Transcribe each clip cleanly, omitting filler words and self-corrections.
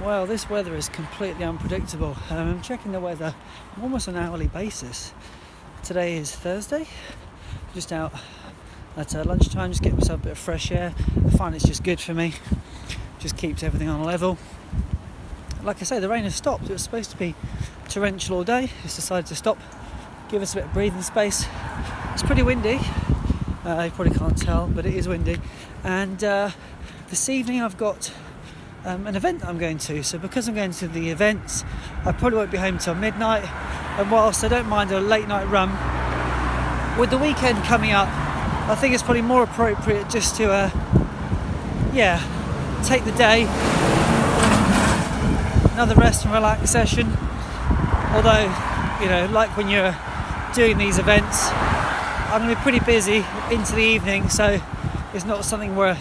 Well, this weather is completely unpredictable. I'm checking the weather almost on an hourly basis. Today is Thursday. Just out at lunchtime, just getting myself a bit of fresh air. I find it's just good for me. Just keeps everything on a level. Like I say, the rain has stopped. It was supposed to be torrential all day. It's decided to stop, give us a bit of breathing space. It's pretty windy. You probably can't tell, but it is windy. And this evening I've got an event that I'm going to. So because I'm going to the events, I probably won't be home till midnight. And whilst I don't mind a late night run, with the weekend coming up, I think it's probably more appropriate just to take the day, another rest and relax session. Although, like when you're doing these events, I'm going to be pretty busy into the evening, so it's not something where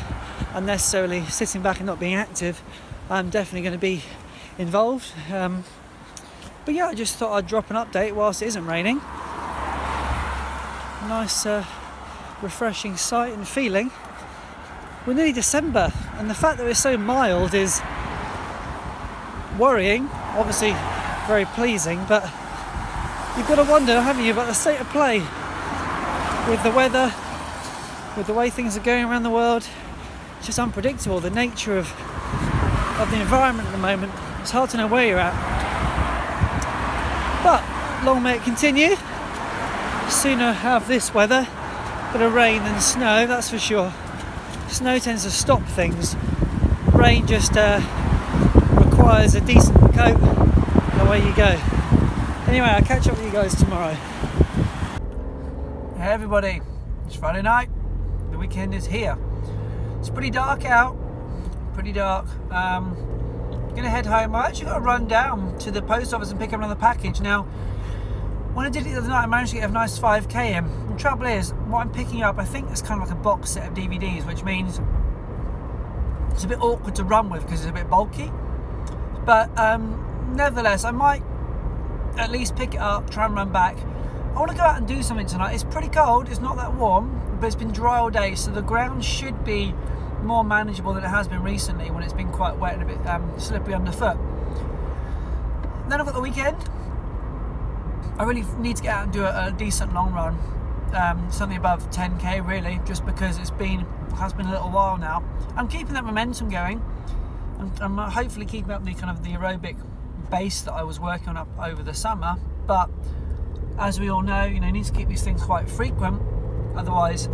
I'm necessarily sitting back and not being active. I'm definitely going to be involved. But yeah, I just thought I'd drop an update whilst it isn't raining. Nice, refreshing sight and feeling. We're nearly December, and the fact that it's so mild is worrying. Obviously very pleasing, but you've got to wonder, haven't you, about the state of play with the weather, with the way things are going around the world. It's just unpredictable. The nature of the environment at the moment, it's hard to know where you're at. But long may it continue. Sooner have this weather, bit of rain than snow, that's for sure. Snow tends to stop things. Rain just requires a decent coat, and away you go. Anyway, I'll catch up with you guys tomorrow. Hey everybody, it's Friday night. The weekend is here. It's pretty dark out. Pretty dark. Gonna head home. I actually got to run down to the post office and pick up another package. Now, when I did it the other night, I managed to get a nice 5k in. The trouble is, what I'm picking up, I think it's kind of like a box set of DVDs, which means it's a bit awkward to run with because it's a bit bulky. But nevertheless, I might at least pick it up, try and run back. I want to go out and do something tonight. It's pretty cold, it's not that warm, but it's been dry all day, so the ground should be more manageable than it has been recently when it's been quite wet and a bit slippery underfoot. Then I've got the weekend. I really need to get out and do a decent long run, something above 10k really, just because has been a little while now. I'm keeping that momentum going. I'm hopefully keeping up the kind of the aerobic base that I was working on up over the summer, but as we all know, you need to keep these things quite frequent, otherwise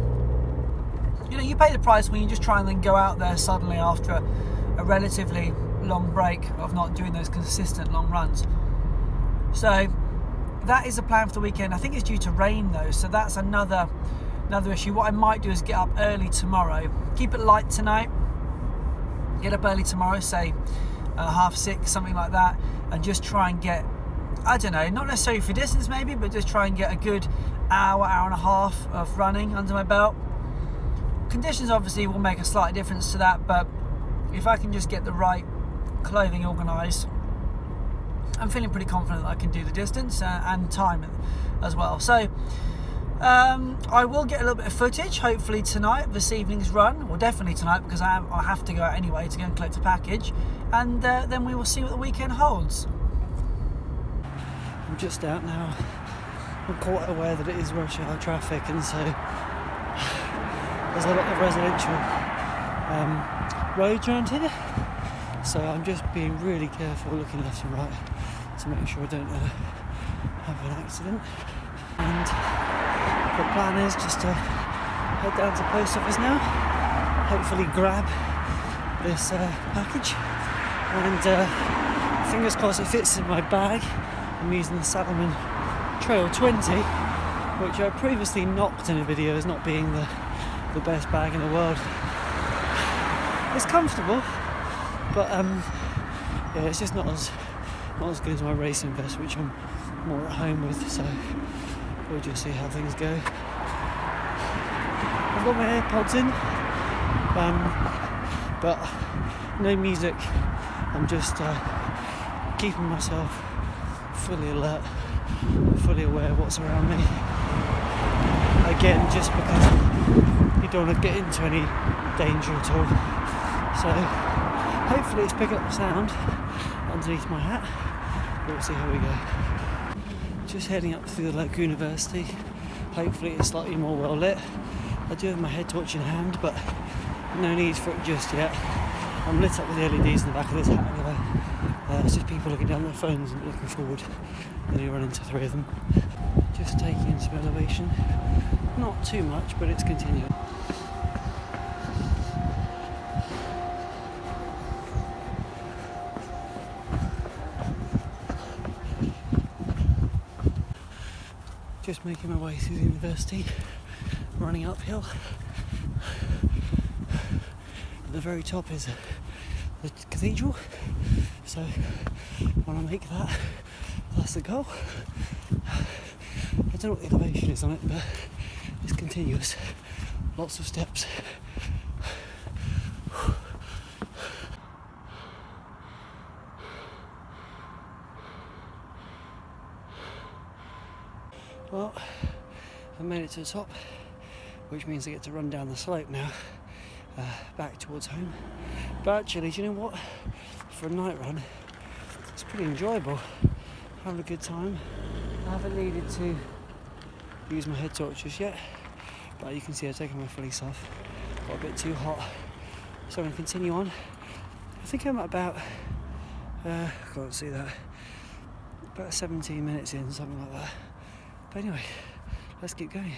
you pay the price when you just try and then go out there suddenly after a relatively long break of not doing those consistent long runs. So that is a plan for the weekend. I think it's due to rain though, so that's another issue. What I might do is get up early tomorrow, keep it light tonight, get up early tomorrow, say 6:30, something like that, and just try and get, I don't know, not necessarily for distance maybe, but just try and get a good hour and a half of running under my belt. Conditions obviously will make a slight difference to that, but if I can just get the right clothing organised, I'm feeling pretty confident that I can do the distance and time as well. So I will get a little bit of footage hopefully tonight of this evening's run, or definitely tonight, because I have to go out anyway to go and collect a package, and then we will see what the weekend holds. I'm just out now. I'm quite aware that it is rush hour traffic, and so there's a lot of residential roads around here, so I'm just being really careful, looking left and right to make sure I don't have an accident. And the plan is just to head down to the post office now, hopefully grab this package, and fingers crossed it fits in my bag. I'm using the Salomon Trail 20, which I previously knocked in a video as not being the best bag in the world. It's comfortable, but it's just not as good as my racing vest, which I'm more at home with, so we'll just see how things go. I've got my AirPods in, but no music. I'm just keeping myself fully alert, fully aware of what's around me. Again, just because you don't want to get into any danger at all. So Hopefully it's picking up the sound underneath my hat, but we'll see how we go. Just heading up through the local university. Hopefully it's slightly more well lit. I do have my head torch in hand, but no need for it just yet. I'm lit up with the LEDs in the back of this hat anyway. It's just people looking down their phones and looking forward. Then you run into 3 of them. Just taking in some elevation. Not too much, but it's continuing. Just making my way through the university, running uphill. At the very top is the cathedral, so when I make that, that's the goal. I don't know what the elevation is on it, but it's continuous. Lots of steps. Well, I made it to the top, which means I get to run down the slope now, back towards home. But actually, do you know what? For a night run, it's pretty enjoyable. Having a good time. I haven't needed to use my head torch just yet, but you can see I've taken my fleece off. Got a bit too hot, so I'm going to continue on. I think I'm at about, can't see that, about 17 minutes in, something like that. But anyway, let's keep going.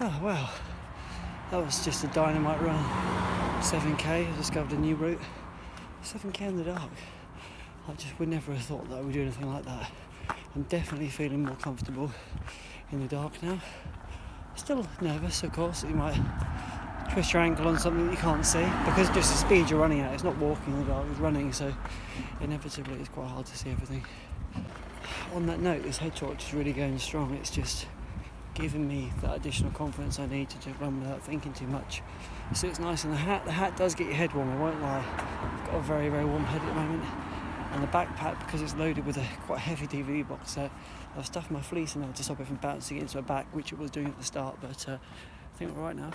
Oh wow, that was just a dynamite run. 7k, I discovered a new route. 7k in the dark. I just would never have thought that I would do anything like that. I'm definitely feeling more comfortable in the dark now. Still nervous, of course, that you might twist your ankle on something that you can't see, because just the speed you're running at. It's not walking in the dark, it's running, so inevitably it's quite hard to see everything. On that note, this head torch is really going strong. It's just giving me that additional confidence I need to run without thinking too much. So it's nice in the hat. The hat does get your head warm, I won't lie. I've got a very, very warm head at the moment. And the backpack, because it's loaded with a quite heavy DVD box set, I've stuffed my fleece in there to stop it from bouncing into my back, which it was doing at the start, but I think we're right now.